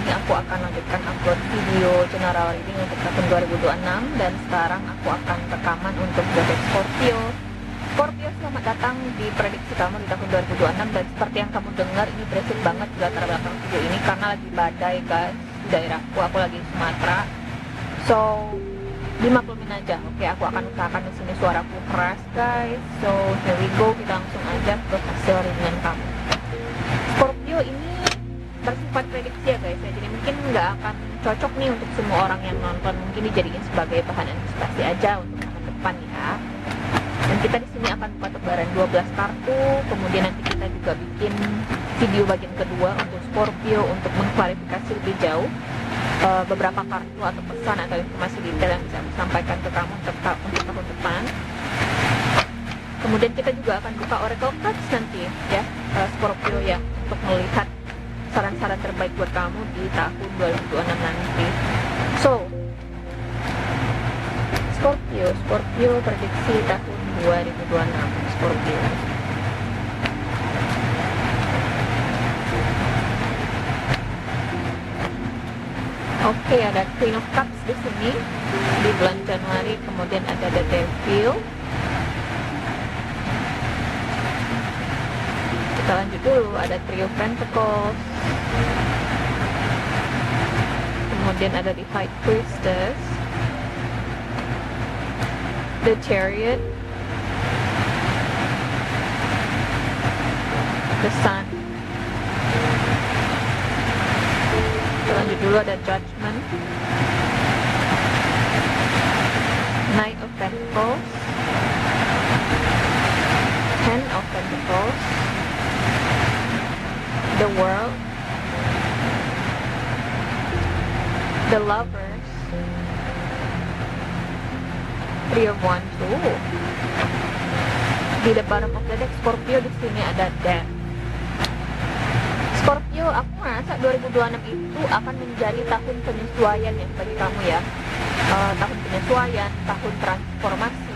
ini aku akan lanjutkan upload video general reading untuk tahun 2026. Dan sekarang aku akan rekaman untuk zodiak Scorpio. Scorpio, selamat datang di prediksi kamu di tahun 2026. Dan seperti yang kamu dengar, ini berisik banget di latar belakang video ini karena lagi badai guys di daerahku. Aku lagi di Sumatera, so dimaklumin aja. Oke, aku akan usahakan di sini suaraku keras guys. So here we go, kita langsung aja ke hasil readingan kamu. Scorpio ini bersifat prediksi ya guys ya, jadi mungkin nggak akan cocok nih untuk semua orang yang nonton. Mungkin dijadiin sebagai bahan antisipasi aja untuk tahun depan ya. Dan kita di sini akan buka tebaran 12 kartu, kemudian nanti kita juga bikin video bagian kedua untuk Scorpio untuk mengklarifikasi lebih jauh beberapa kartu atau pesan atau informasi detail yang bisa aku sampaikan ke kamu untuk tahun depan. Kemudian kita juga akan buka oracle cards nanti ya, Scorpio ya, untuk melihat saran-saran terbaik buat kamu di tahun 2026 nanti. So Scorpio prediksi tahun 2026 Scorpio. Oke, ada Queen of Cups di sini di bulan Januari, kemudian ada The Devil. Kita lanjut dulu, ada Three of Pentacles, kemudian ada the High Priestess, the Chariot, the Sun. Kita lanjut dulu, ada Judgment, Knight of Pentacles, Ten of Pentacles, the World, the Lovers, Three of Wands. Di the bottom of the deck Scorpio di sini ada Death. Scorpio, aku merasa 2026 itu akan menjadi tahun penyesuaian ya bagi kamu ya. Tahun penyesuaian, tahun transformasi.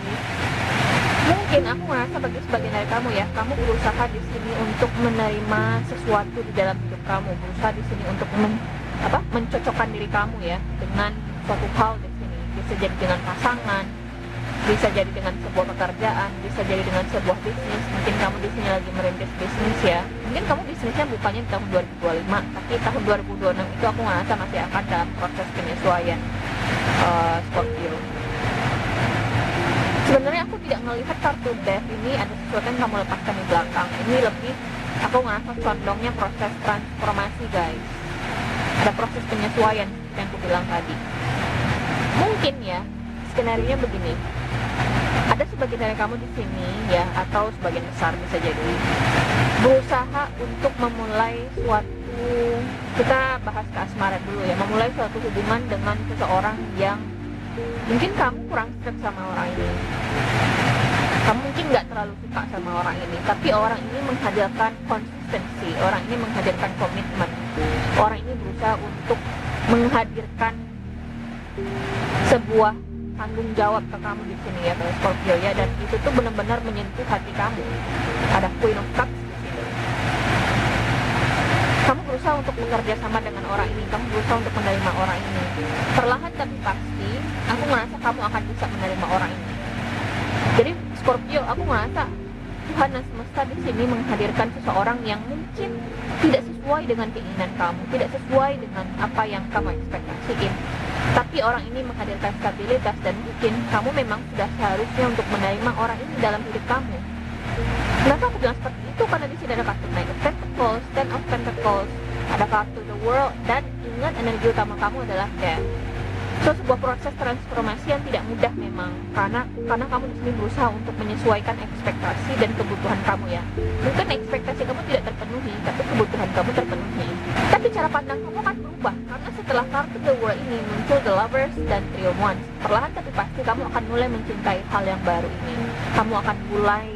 Mungkin aku merasa bagi sebagian dari kamu ya, kamu berusaha di sini untuk menerima sesuatu di dalam hidup kamu, berusaha di sini untuk mencocokkan diri kamu ya dengan suatu hal di sini. Bisa jadi dengan pasangan, bisa jadi dengan sebuah pekerjaan, bisa jadi dengan sebuah bisnis. Mungkin kamu di sini lagi merintis bisnis ya. Mungkin kamu bisnisnya bukannya di tahun 2025, tapi tahun 2026 itu aku merasa masih akan dalam proses penyesuaian Scorpio. Sebenarnya aku tidak melihat kartu Death ini ada sesuatu yang kamu lepaskan di belakang. Ini lebih aku ngerasa condongnya proses transformasi guys. Ada proses penyesuaian yang aku bilang tadi. Mungkin ya, skenario-nya begini. Ada sebagian dari kamu di sini ya, atau sebagian besar bisa jadi berusaha untuk memulai suatu, kita bahas keasmaran dulu ya, memulai suatu hubungan dengan seseorang yang mungkin kamu kurang sreg sama orang ini. Kamu mungkin nggak terlalu suka sama orang ini, tapi orang ini menghadirkan konsistensi, orang ini menghadirkan komitmen, orang ini berusaha untuk menghadirkan sebuah tanggung jawab ke kamu di sini ya, Scorpio ya, dan itu tuh benar-benar menyentuh hati kamu. Ada Queen of Cups di sini. Kamu berusaha untuk bekerja sama dengan orang ini, kamu berusaha untuk menerima orang ini. Perlahan tapi pasti, aku merasa kamu akan bisa menerima orang ini. Jadi Scorpio, aku merasa Tuhan dan semesta di sini menghadirkan seseorang yang mungkin tidak sesuai dengan keinginan kamu, tidak sesuai dengan apa yang kamu ekspektasiin. Tapi orang ini menghadirkan stabilitas dan mungkin kamu memang sudah seharusnya untuk menerima orang ini dalam hidup kamu. Kenapa aku bilang seperti itu? Karena di sini ada kartu Knight of Pentacles, Ten of Pentacles, ada kartu The World, dan ingat energi utama kamu adalah Death. So sebuah proses transformasi yang tidak mudah memang, karena kamu di sini berusaha untuk menyesuaikan ekspektasi dan kebutuhan kamu ya. Mungkin ekspektasi kamu tidak terpenuhi, tapi kebutuhan kamu terpenuhi. Tapi cara pandang kamu akan berubah, karena setelah kartu The World ini muncul The Lovers dan Three of Wands. Perlahan tapi pasti kamu akan mulai mencintai hal yang baru ini. Kamu akan mulai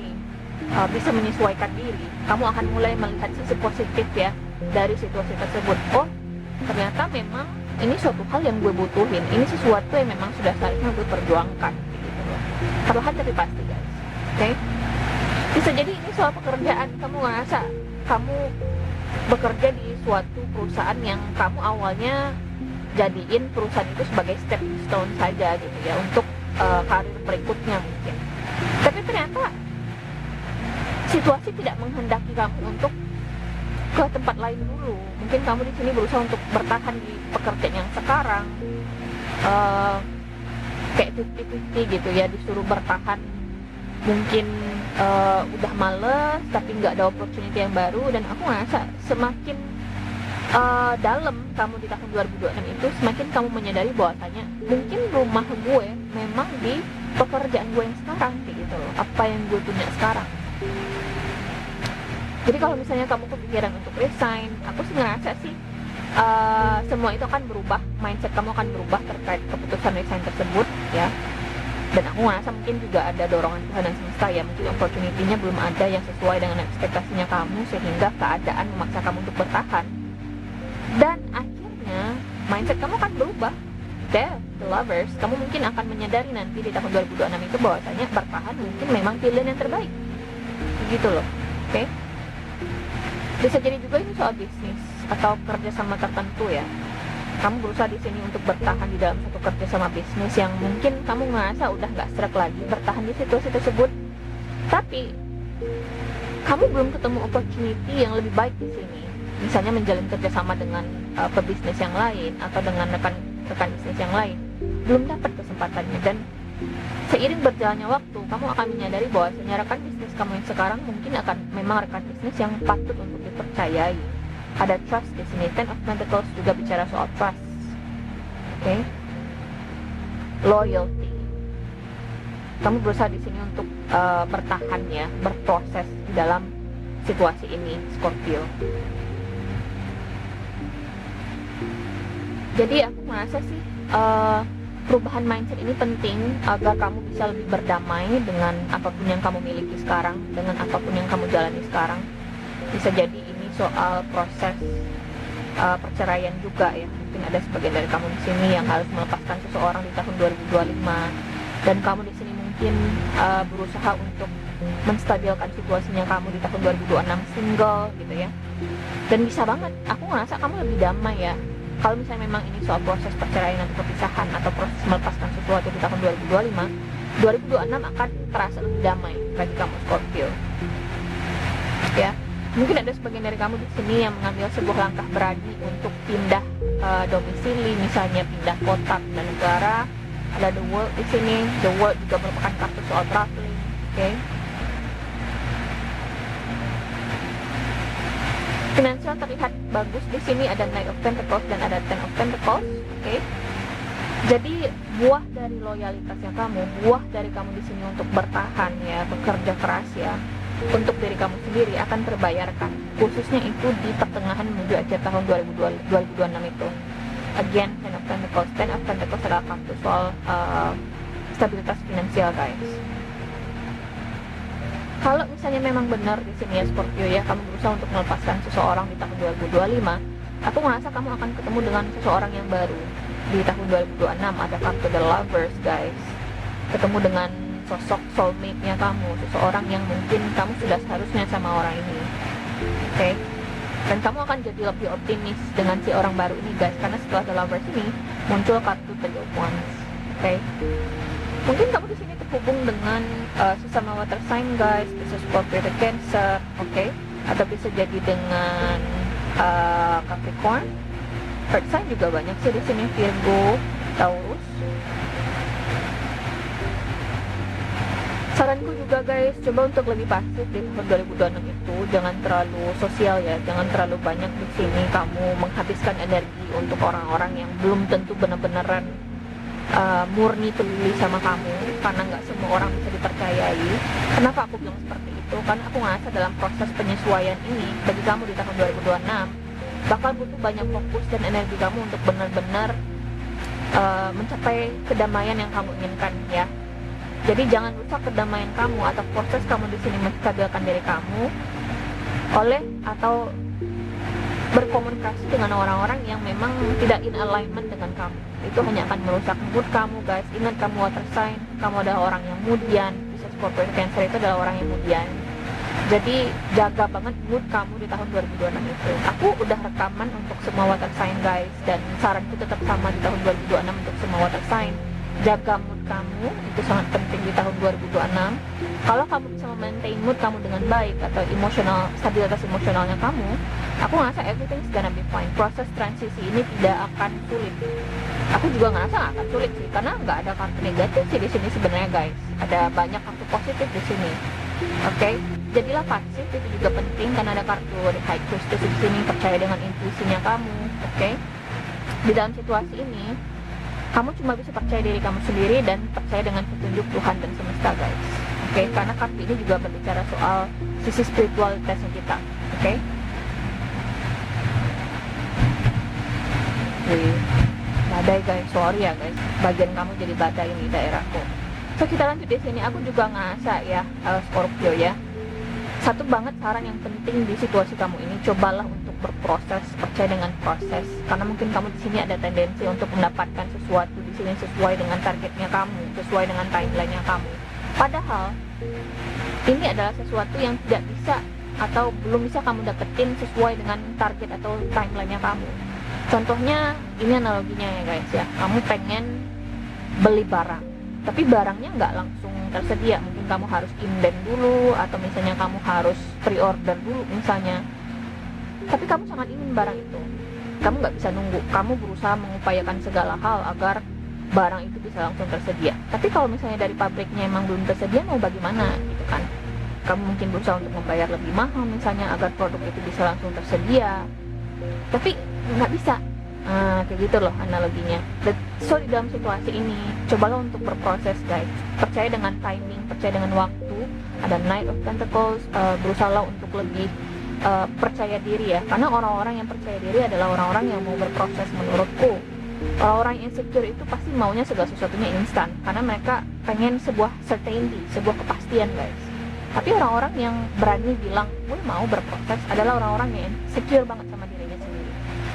bisa menyesuaikan diri. Kamu akan mulai melihat sisi positif ya dari situasi tersebut. Oh, ternyata memang ini suatu hal yang gue butuhin, ini sesuatu yang memang sudah seharusnya gue perjuangkan gitu loh. Perlahan tapi pasti guys. Oke? Bisa jadi ini soal pekerjaan, kamu ngerasa kamu bekerja di suatu perusahaan yang kamu awalnya jadiin perusahaan itu sebagai stepping stone saja gitu ya, untuk karir berikutnya mungkin. Tapi ternyata situasi tidak menghendaki kamu untuk ke tempat lain dulu. Mungkin kamu di sini berusaha untuk bertahan di pekerjaan yang sekarang, kayak 50-50 gitu ya, disuruh bertahan. Mungkin udah males tapi nggak ada opportunity yang baru. Dan aku ngerasa semakin dalam kamu di tahun 2026 itu, semakin kamu menyadari bahwasanya mungkin rumah gue memang di pekerjaan gue yang sekarang kayak gitu loh, apa yang gue punya sekarang. Jadi kalau misalnya kamu kepikiran untuk resign, aku sih ngerasa sih semua itu akan berubah, mindset kamu akan berubah terkait keputusan resign tersebut ya. Dan aku ngerasa mungkin juga ada dorongan Tuhan dan semesta ya, mungkin opportunity-nya belum ada yang sesuai dengan ekspektasinya kamu, sehingga keadaan memaksa kamu untuk bertahan. Dan akhirnya mindset kamu akan berubah. The lovers, kamu mungkin akan menyadari nanti di tahun 2026 itu bahwasanya bertahan mungkin memang pilihan yang terbaik. Begitu loh. Oke? Bisa jadi juga ini soal bisnis atau kerjasama tertentu ya. Kamu berusaha di sini untuk bertahan di dalam satu kerjasama bisnis yang mungkin kamu ngerasa udah nggak serak lagi bertahan di situasi tersebut. Tapi kamu belum ketemu opportunity yang lebih baik di sini. Misalnya menjalin kerjasama dengan pebisnis yang lain atau dengan rekan bisnis yang lain, belum dapat kesempatannya. Dan seiring berjalannya waktu, kamu akan menyadari bahwasanya rekan bisnis kamu yang sekarang mungkin akan memang rekan bisnis yang patut untuk dipercayai. Ada trust di sini. Ten of Pentacles juga bicara soal trust. Oke? Loyalty. Kamu berusaha di sini untuk bertahan ya, berproses di dalam situasi ini, Scorpio. Jadi aku merasa sih perubahan mindset ini penting agar kamu bisa lebih berdamai dengan apapun yang kamu miliki sekarang, dengan apapun yang kamu jalani sekarang. Bisa jadi ini soal proses perceraian juga ya. Mungkin ada sebagian dari kamu di sini yang harus melepaskan seseorang di tahun 2025, dan kamu di sini mungkin berusaha untuk menstabilkan situasinya kamu di tahun 2026 single gitu ya. Dan bisa banget, aku ngerasa kamu lebih damai ya. Kalau misalnya memang ini soal proses perceraian atau perpisahan atau proses melepaskan sesuatu di tahun 2025, 2026 akan terasa lebih damai bagi kamu Scorpio. Ya, mungkin ada sebagian dari kamu di sini yang mengambil sebuah langkah berani untuk pindah domisili, misalnya pindah kota, pindah negara. Ada the world di sini. The world juga merupakan kartu soal traveling. Oke. Finansial terlihat bagus di sini, ada Knight of Pentacles dan ada Ten of Pentacles. Oke. Jadi buah dari loyalitasnya kamu, buah dari kamu di sini untuk bertahan ya, bekerja keras ya, untuk diri kamu sendiri akan terbayarkan. Khususnya itu di pertengahan menuju akhir tahun 2026 itu. Again, Ten of Pentacles. Ten of Pentacles adalah kartu soal stabilitas finansial, guys. Kalau misalnya memang benar di sini ya Scorpio ya, kamu berusaha untuk melepaskan seseorang di tahun 2025, aku merasa kamu akan ketemu dengan seseorang yang baru di tahun 2026. Ada kartu The Lovers, guys. Ketemu dengan sosok soulmate-nya kamu, seseorang yang mungkin kamu sudah seharusnya sama orang ini. Oke? Dan kamu akan jadi lebih optimis dengan si orang baru ini, guys, karena setelah The Lovers ini muncul kartu Three of Wands. Oke? Mungkin kamu di sini terhubung dengan sesama water sign, guys, bisa Scorpio atau Cancer, oke? Atau bisa jadi dengan Capricorn. Earth sign juga banyak sih di sini, Virgo, Taurus. Saranku juga, guys, coba untuk lebih pasif di tahun 2026 itu, jangan terlalu sosial ya, jangan terlalu banyak di sini kamu menghabiskan energi untuk orang-orang yang belum tentu benar-benaran murni peduli sama kamu, karena nggak semua orang bisa dipercayai. Kenapa aku bilang seperti itu? Karena aku ngerasa dalam proses penyesuaian ini bagi kamu di tahun 2026 bakal butuh banyak fokus dan energi kamu untuk benar-benar mencapai kedamaian yang kamu inginkan ya. Jadi jangan rusak kedamaian kamu atau proses kamu di sini menstabilkan diri kamu oleh atau berkomunikasi dengan orang-orang yang memang tidak in alignment dengan kamu. Itu hanya akan merusak mood kamu, guys. Ingat, kamu water sign, kamu adalah orang yang mudian. Bisa Scorpio Cancer itu adalah orang yang mudian. Jadi jaga banget mood kamu di tahun 2026 itu. Aku udah rekaman untuk semua water sign guys, dan saranku tetap sama di tahun 2026 untuk semua water sign. Jaga mood kamu, itu sangat penting di tahun 2026. Kalau kamu bisa memaintain mood kamu dengan baik atau stabilitas emosionalnya kamu, aku ngerasa everything's gonna be fine. Proses transisi ini tidak akan sulit. Aku juga ngerasa gak akan sulit sih, karena nggak ada kartu negatif sih di sini sebenarnya guys. Ada banyak kartu positif di sini. Oke, jadilah pasif, itu juga penting karena ada kartu High Priestess di sini. Percaya dengan intuisinya kamu. Oke, di dalam situasi ini kamu cuma bisa percaya diri kamu sendiri dan percaya dengan petunjuk Tuhan dan semesta guys. Oke, karena kartu ini juga berbicara soal sisi spiritualitasnya kita. Oke. Badai guys, sorry ya guys, bagian kamu jadi badai ini daerahku. So kita lanjut di sini. Aku juga ngerasa ya, Scorpio ya, satu banget saran yang penting di situasi kamu ini, cobalah untuk berproses, percaya dengan proses. Karena mungkin kamu di sini ada tendensi untuk mendapatkan sesuatu di sini sesuai dengan targetnya kamu, sesuai dengan timelinenya kamu. Padahal ini adalah sesuatu yang tidak bisa atau belum bisa kamu dapetin sesuai dengan target atau timelinenya kamu. Contohnya, ini analoginya ya guys ya, kamu pengen beli barang, tapi barangnya nggak langsung tersedia. Mungkin kamu harus inden dulu, atau misalnya kamu harus pre-order dulu misalnya. Tapi kamu sangat ingin barang itu, kamu nggak bisa nunggu. Kamu berusaha mengupayakan segala hal agar barang itu bisa langsung tersedia. Tapi kalau misalnya dari pabriknya emang belum tersedia, mau bagaimana gitu kan? Kamu mungkin berusaha untuk membayar lebih mahal misalnya agar produk itu bisa langsung tersedia, tapi nggak bisa. Kayak gitu loh analoginya. So di dalam situasi ini, cobalah untuk berproses guys. Percaya dengan timing, percaya dengan waktu. Ada Knight of Pentacles, berusaha untuk lebih percaya diri ya. Karena orang-orang yang percaya diri adalah orang-orang yang mau berproses menurutku. Orang-orang yang insecure itu pasti maunya segala sesuatunya instan, karena mereka pengen sebuah certainty, sebuah kepastian guys. Tapi orang-orang yang berani bilang gue mau berproses adalah orang-orang yang secure banget sama dirinya sendiri.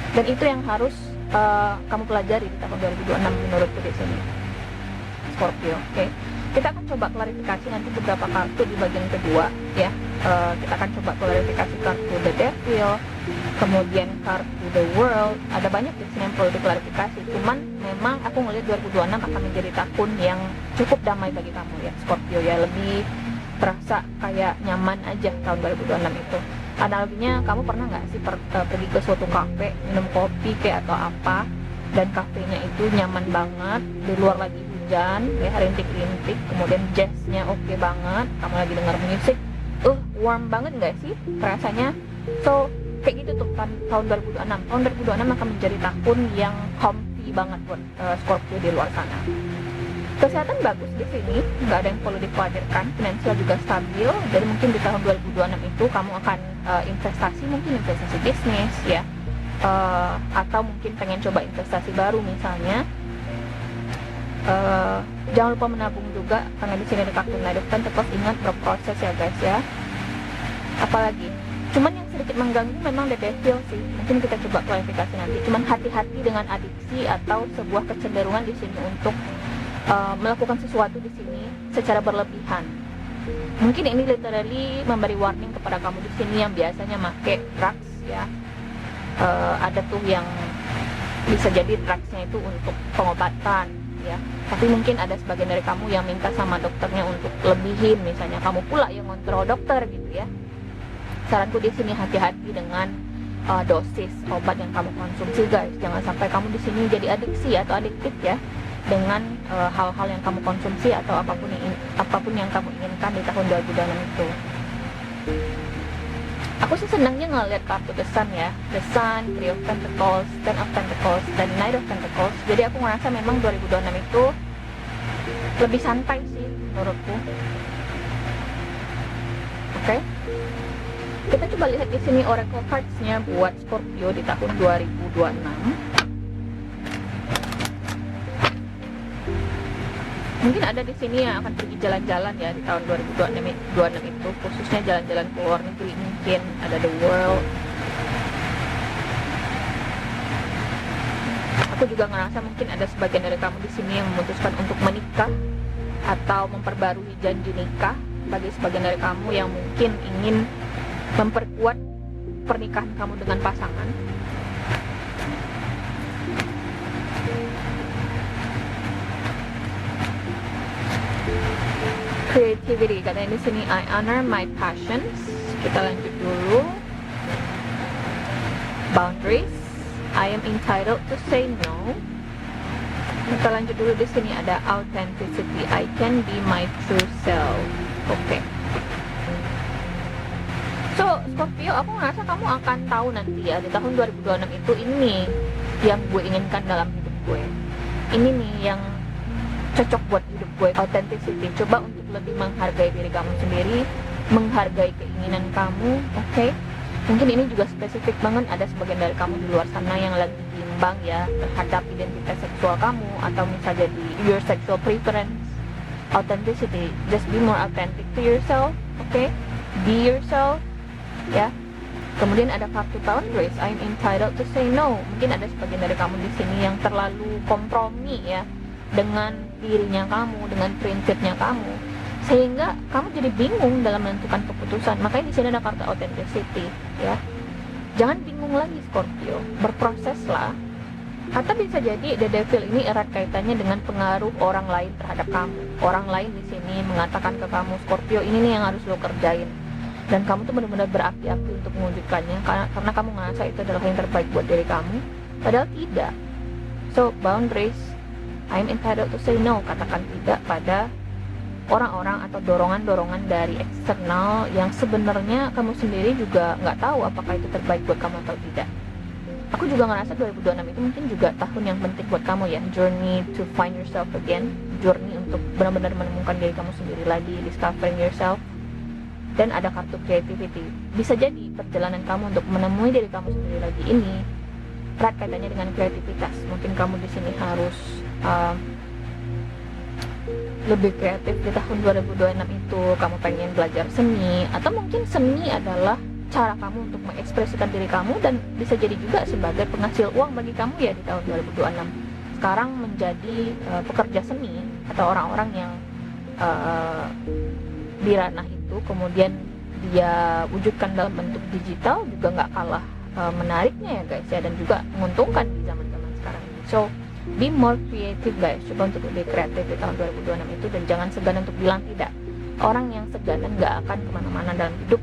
Dan itu yang harus kamu pelajari di tahun 2026 menurutku di sini, Scorpio. Oke. Kita akan coba klarifikasi nanti beberapa kartu di bagian kedua ya. Kita akan coba klarifikasi kartu The Devil, kemudian kartu The World. Ada banyak di sini yang perlu diklarifikasi. Cuman memang aku ngelihat 2026 akan menjadi tahun yang cukup damai bagi kamu ya, Scorpio ya. Lebih terasa kayak nyaman aja tahun 2026 itu. Analoginya, kamu pernah nggak sih pergi ke suatu kafe, minum kopi kayak atau apa, dan kafenya itu nyaman banget, di luar lagi hujan ya, rintik-rintik, kemudian jazznya oke banget, kamu lagi denger musik, warm banget nggak sih rasanya? So kayak gitu tuh tahun 2026. Tahun 2026 akan menjadi tahun yang comfy banget buat Scorpio di luar sana. Kesehatan bagus di sini, nggak ada yang perlu dikhawatirkan. Finansial juga stabil. Jadi mungkin di tahun 2026 itu kamu akan investasi, mungkin investasi bisnis ya, atau mungkin pengen coba investasi baru misalnya. Jangan lupa menabung juga, karena di sini ada kartu Knight of Pentacles. Ingat berproses ya guys ya. Apalagi, cuman yang sedikit mengganggu memang The Devil sih. Mungkin kita coba klarifikasi nanti. Cuman hati-hati dengan adiksi atau sebuah kecenderungan di sini untuk melakukan sesuatu di sini secara berlebihan. Mungkin ini literally memberi warning kepada kamu di sini yang biasanya make drugs ya. Ada tuh yang bisa jadi drugsnya itu untuk pengobatan ya. Tapi mungkin ada sebagian dari kamu yang minta sama dokternya untuk lebihin, misalnya kamu pula yang ngontrol dokter gitu ya. Saranku di sini hati-hati dengan dosis obat yang kamu konsumsi guys. Jangan sampai kamu di sini jadi adiksi atau adiktif ya, dengan hal-hal yang kamu konsumsi atau apapun yang kamu inginkan di tahun 2026 itu. Aku sih senangnya ngeliat kartu The Sun ya, The Sun, Three of Pentacles, Ten of Pentacles, dan Knight of Pentacles. Jadi aku ngerasa memang 2026 itu lebih santai sih menurutku. Oke. Kita coba lihat di sini Oracle cards-nya buat Scorpio di tahun 2026. Mungkin ada di sini yang akan pergi jalan-jalan ya di tahun 2026 itu, khususnya jalan-jalan ke luar negeri. Mungkin ada The World. Aku juga ngerasa mungkin ada sebagian dari kamu di sini yang memutuskan untuk menikah atau memperbarui janji nikah bagi sebagian dari kamu yang mungkin ingin memperkuat pernikahan kamu dengan pasangan. Creativity, katanya di sini I honor my passions. Kita lanjut dulu. Boundaries, I am entitled to say no. Kita lanjut dulu, di sini ada authenticity, I can be my true self. Oke. So, Scorpio, aku ngerasa kamu akan tahu nanti ya, di tahun 2026 itu ini yang gue inginkan dalam hidup gue. Ini nih yang cocok buat hidup gue. Authenticity, coba untuk lebih menghargai diri kamu sendiri, menghargai keinginan kamu, oke? Mungkin ini juga spesifik banget, ada sebagian dari kamu di luar sana yang lagi bimbang ya terhadap identitas seksual kamu, atau misalnya jadi your sexual preference. Authenticity, just be more authentic to yourself, okay? Be yourself, ya. Kemudian ada kartu boundaries, I'm entitled to say no. Mungkin ada sebagian dari kamu di sini yang terlalu kompromi ya dengan dirinya kamu, dengan prinsipnya kamu, sehingga kamu jadi bingung dalam menentukan keputusan. Makanya di sini ada kartu authenticity, ya. Jangan bingung lagi Scorpio, berproseslah. Atau bisa jadi the devil ini erat kaitannya dengan pengaruh orang lain terhadap kamu. Orang lain di sini mengatakan ke kamu, Scorpio, ini nih yang harus lo kerjain, dan kamu tuh benar-benar berapi-api untuk mewujudkannya karena kamu ngerasa itu adalah yang terbaik buat diri kamu, padahal tidak. So boundaries, I'm entitled to say no. Katakan tidak pada orang-orang atau dorongan-dorongan dari eksternal yang sebenarnya kamu sendiri juga nggak tahu apakah itu terbaik buat kamu atau tidak. Aku juga ngerasa 2026 itu mungkin juga tahun yang penting buat kamu ya, journey to find yourself again, journey untuk benar-benar menemukan diri kamu sendiri lagi, discovering yourself. Dan ada kartu creativity, bisa jadi perjalanan kamu untuk menemui diri kamu sendiri lagi ini erat kaitannya dengan kreativitas. Mungkin kamu di sini harus lebih kreatif di tahun 2026 itu. Kamu pengen belajar seni, atau mungkin seni adalah cara kamu untuk mengekspresikan diri kamu, dan bisa jadi juga sebagai penghasil uang bagi kamu ya di tahun 2026. Sekarang menjadi pekerja seni atau orang-orang yang di ranah itu kemudian dia wujudkan dalam bentuk digital juga nggak kalah menariknya ya guys ya, dan juga menguntungkan di zaman-zaman sekarang ini. So be more creative guys, coba untuk lebih kreatif di tahun 2026 itu, dan jangan segan untuk bilang tidak. Orang yang segan nggak akan kemana-mana dalam hidup,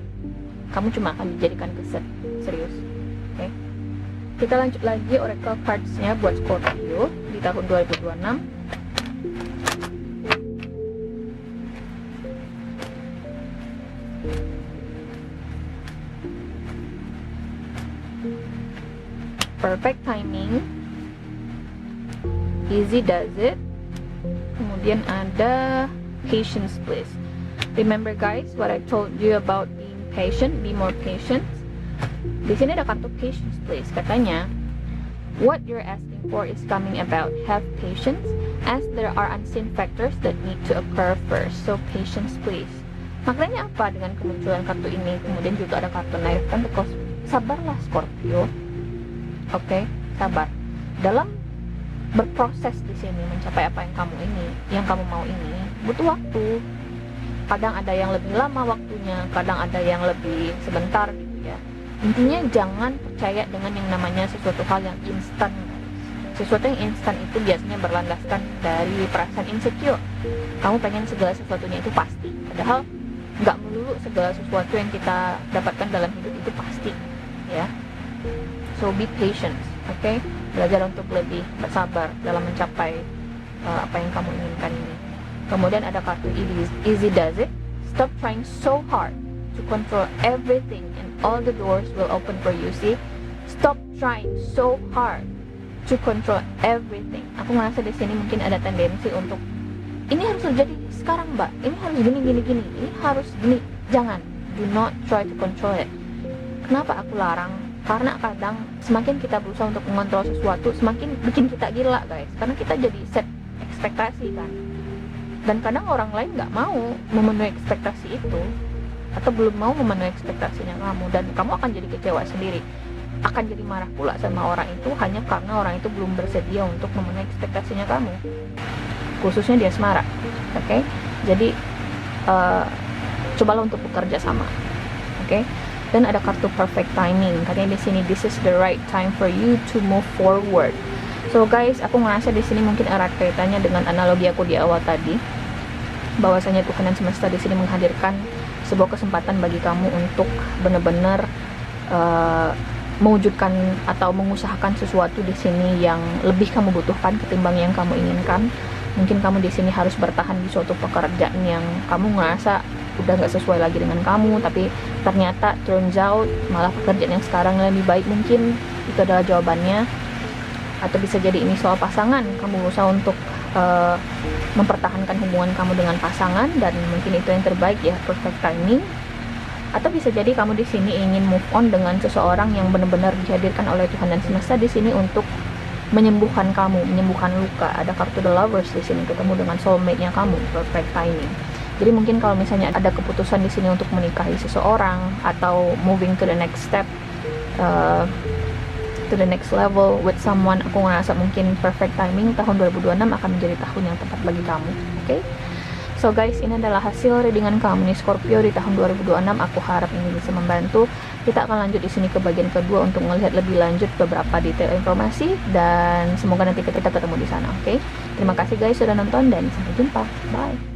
kamu cuma akan dijadikan keset. Serius, oke? Kita lanjut lagi oracle cards-nya buat Scorpio di tahun 2026. Perfect timing, easy does it. Kemudian ada patience please. Remember guys what I told you about being patient, be more patient. Di sini ada kartu patience please. Katanya what you're asking for is coming about. Have patience as there are unseen factors that need to occur first. So patience please. Maknanya apa dengan kemunculan kartu ini? Kemudian juga ada kartu Knight of Pentacles. Sabarlah Scorpio. Oke, sabar dalam berproses di sini mencapai apa yang kamu mau ini butuh waktu. Kadang ada yang lebih lama waktunya, kadang ada yang lebih sebentar gitu ya. Intinya jangan percaya dengan yang namanya sesuatu hal yang instan. Sesuatu yang instan itu biasanya berlandaskan dari perasaan insecure. Kamu pengen segala sesuatunya itu pasti, padahal nggak melulu segala sesuatu yang kita dapatkan dalam hidup itu pasti ya. So be patient, okay? Belajar untuk lebih bersabar dalam mencapai apa yang kamu inginkan ini. Kemudian ada kartu easy does it. Stop trying so hard to control everything and all the doors will open for you. See, stop trying so hard to control everything. Aku merasa di sini mungkin ada tendensi untuk ini harus terjadi sekarang mbak, ini harus gini, ini harus gini. Jangan, do not try to control it. Kenapa aku larang? Karena kadang semakin kita berusaha untuk mengontrol sesuatu, semakin bikin kita gila guys. Karena kita jadi set ekspektasi kan. Dan kadang orang lain gak mau memenuhi ekspektasi itu, atau belum mau memenuhi ekspektasinya kamu, dan kamu akan jadi kecewa sendiri. Akan jadi marah pula sama orang itu hanya karena orang itu belum bersedia untuk memenuhi ekspektasinya kamu. Khususnya di asmara, oke? Jadi cobalah untuk bekerja sama. Oke. Dan ada kartu perfect timing. Katanya di sini this is the right time for you to move forward. So guys, aku ngerasa di sini mungkin erat kaitannya dengan analogi aku di awal tadi, bahwasanya Tuhan dan semesta di sini menghadirkan sebuah kesempatan bagi kamu untuk benar-benar mewujudkan atau mengusahakan sesuatu di sini yang lebih kamu butuhkan ketimbang yang kamu inginkan. Mungkin kamu di sini harus bertahan di suatu pekerjaan yang kamu ngerasa udah nggak sesuai lagi dengan kamu, tapi ternyata turns out malah pekerjaan yang sekarang lebih baik. Mungkin itu adalah jawabannya. Atau bisa jadi ini soal pasangan, kamu berusaha untuk mempertahankan hubungan kamu dengan pasangan dan mungkin itu yang terbaik ya, perfect timing. Atau bisa jadi kamu di sini ingin move on dengan seseorang yang benar-benar dihadirkan oleh Tuhan dan semesta di sini untuk menyembuhkan kamu, menyembuhkan luka. Ada kartu The Lovers di sini, ketemu dengan soulmate-nya kamu, perfect timing. Jadi mungkin kalau misalnya ada keputusan di sini untuk menikahi seseorang atau moving to the next step, to the next level with someone, aku ngerasa mungkin perfect timing tahun 2026 akan menjadi tahun yang tepat bagi kamu. Oke? So guys, ini adalah hasil readingan kamu nih Scorpio di tahun 2026. Aku harap ini bisa membantu. Kita akan lanjut di sini ke bagian kedua untuk melihat lebih lanjut beberapa detail informasi dan semoga nanti kita ketemu di sana. Oke? Terima kasih guys sudah nonton dan sampai jumpa. Bye.